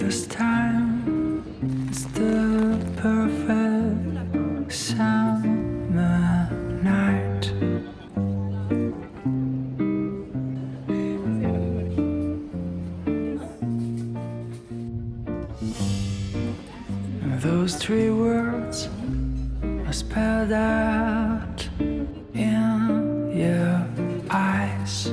This time is the perfect summer night. And those three words are spelled out in your eyes.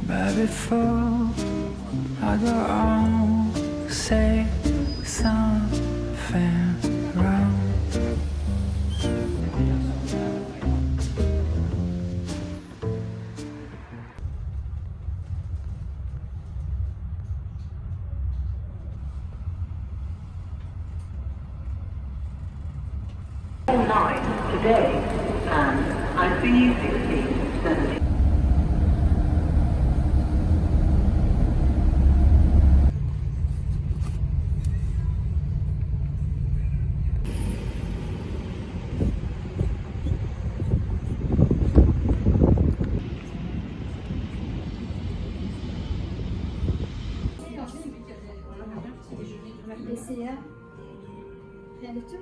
But before I go on, say something wrong. All night today, and ICU 1670. Laissez-la. Rien du tout.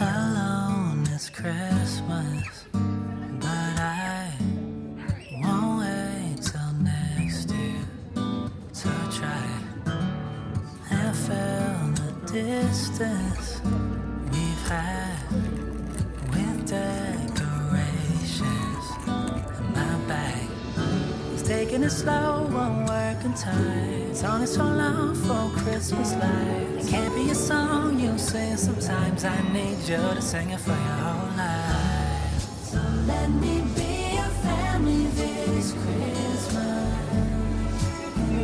Alone it's Christmas, but I won't wait till next year to try and fill the distance we've had with decorations. And my bag is taking it slow, won't work on time. It's only so long for Christmas lights. It can't be a song you sing sometimes. I need you to sing it for your whole life. So let me be your family this Christmas.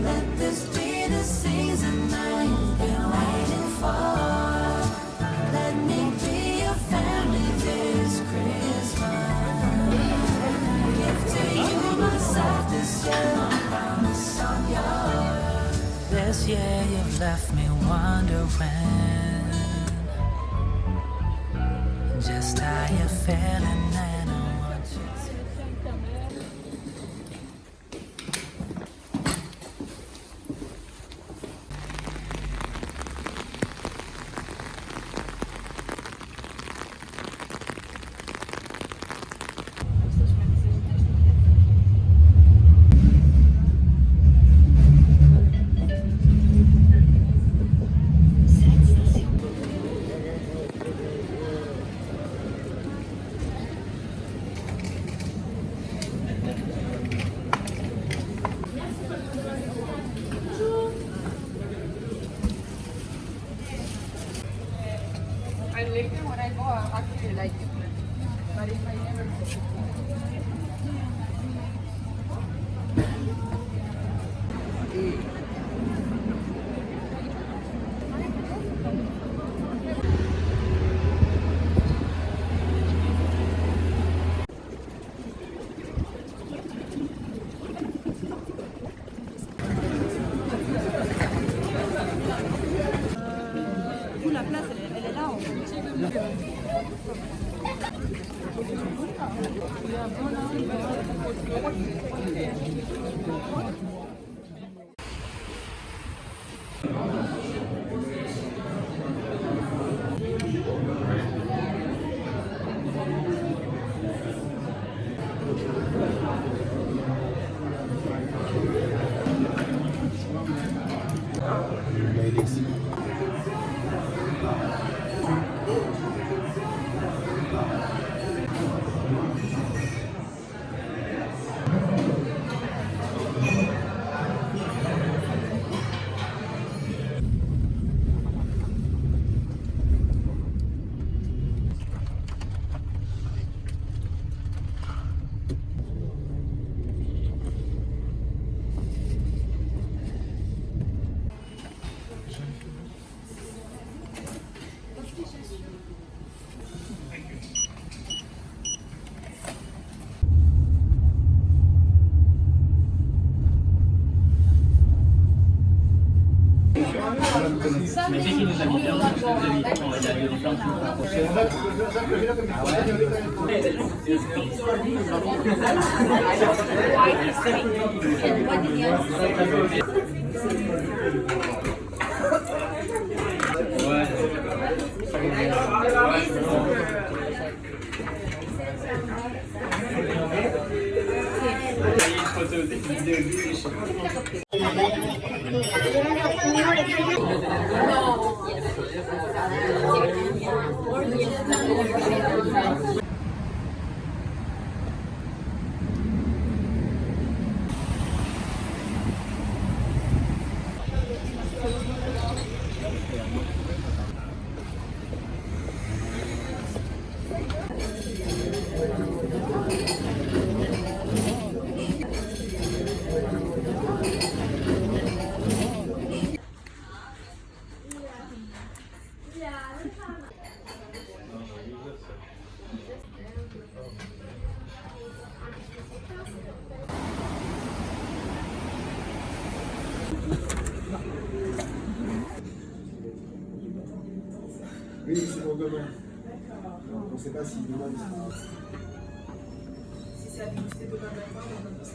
Let this be the season that you've been waiting for. Let me be your family this Christmas. Give to you myself this year, my promise on yours. This year you've left me wondering just how you're feeling, and I want you to. I like it when I go, I actually like it. But if I never la place, elle est là en fait. Mais c'est qui nous a mis bien, on va dire les différentes Oui, c'est pour demain. On ne sait pas si demain il sera. Si c'est ajusté demain matin, on va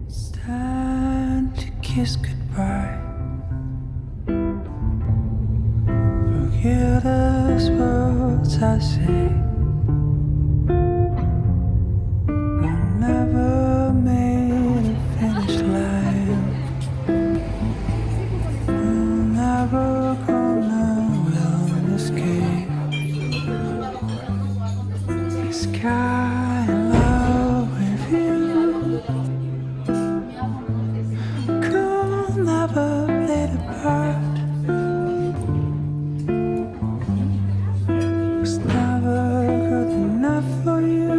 It's time to kiss goodbye. Forget those words I say. I never made a finish line. We're never gonna escape. The sky in love with you. Could never play the part. Was never good enough for you.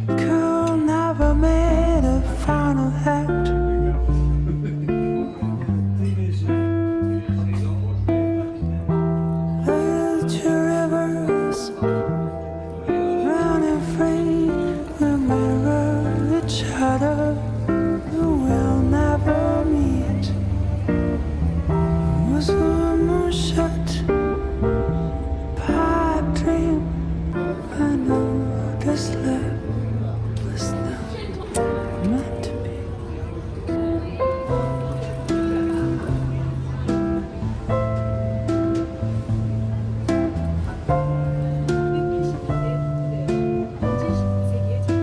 Could never made a final act. Let your rivers running free. We mirror each other. We'll never meet. Was a moonshot pipe dream. I know this love was not meant to be.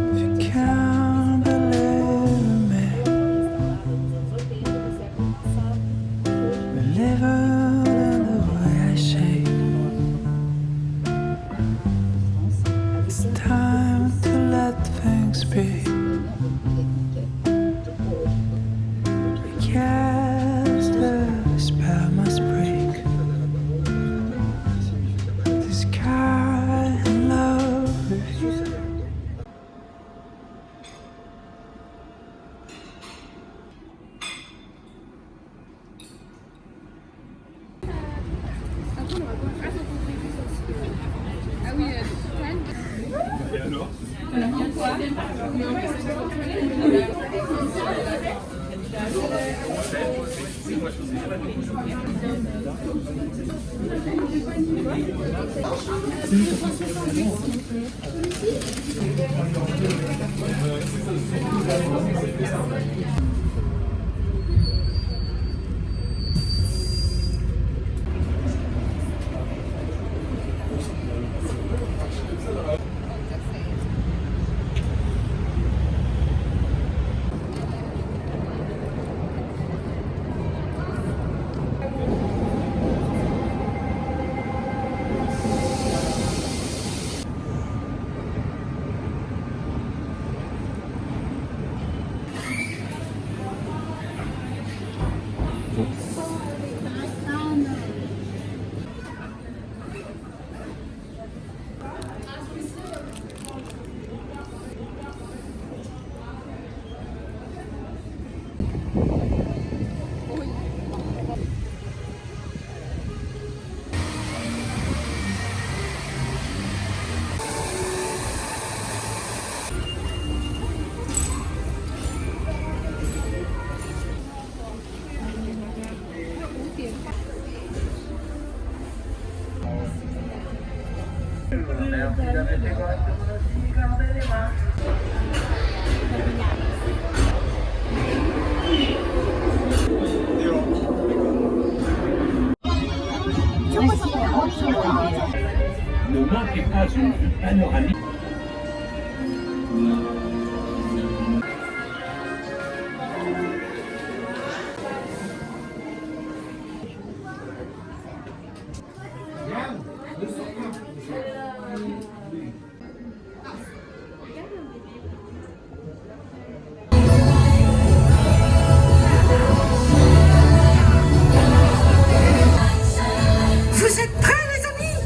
If you can't believe me, we live in the way I shape. It's time to let things be. I guess the spell must break. The sky in love with you. Ne manquez pas une vue panoramique. Vous êtes prêts, les amis?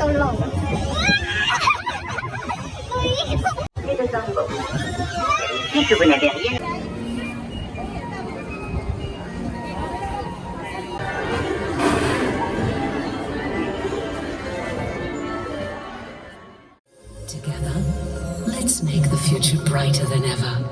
올라온다. Together, let's make the future brighter than ever.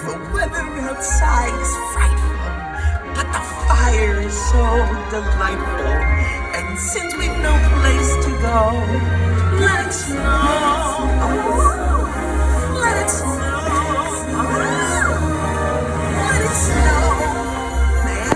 The weather outside is frightful, but the fire is so delightful. And since we've no place to go, let it snow. Let it snow. Let it snow, man.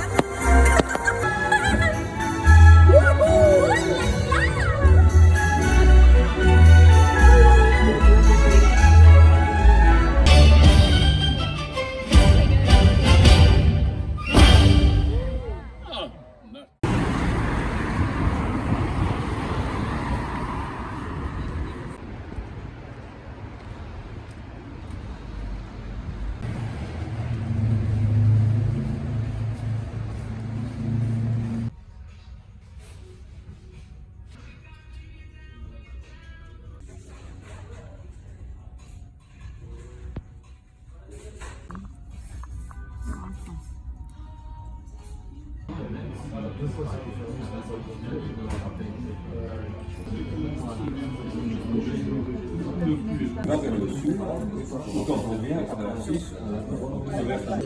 Va vers le sud, et quand on revient à la Suisse, on traverse la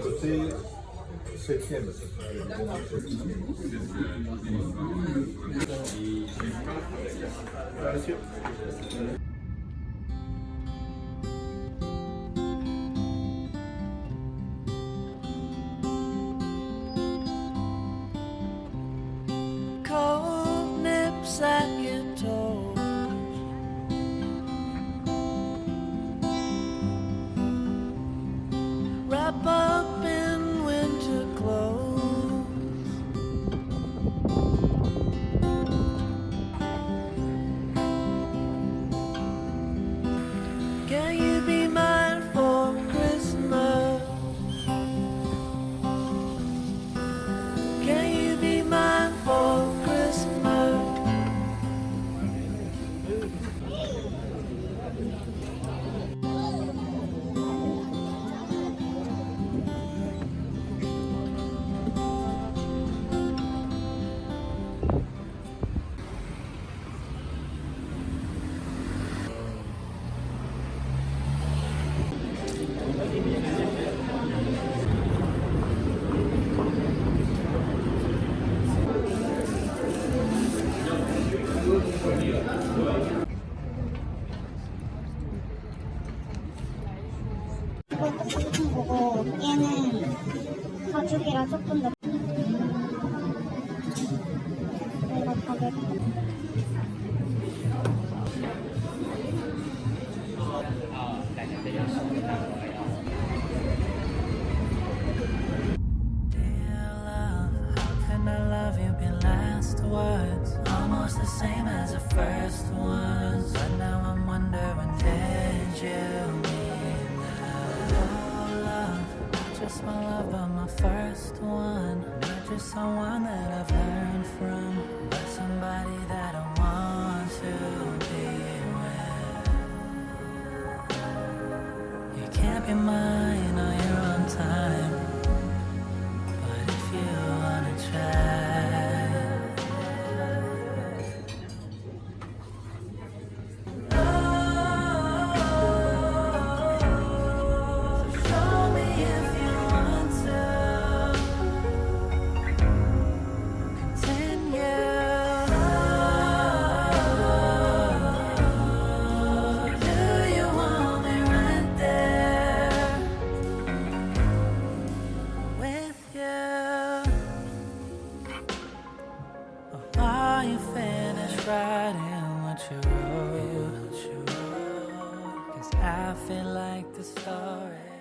Côté 7e. Cold nips at your toes, wrap up in winter clothes. Can you be mine for Christmas? Can you be mine for Christmas? 이거 조금 보고 얘는 가죽이라 조금 더 내가 가격 Dear love, how can I love you? Been last words, almost the same as the first ones. But now I'm wondering, did you mean that? Oh, love, not just my love, but my first one. Not just someone that I've learned from, but somebody that I want to be with. You can't be mine on your own time. But if you wanna try, oh, so show me if you want to continue. Do you want me right there? you wrote. 'Cause I feel like the story.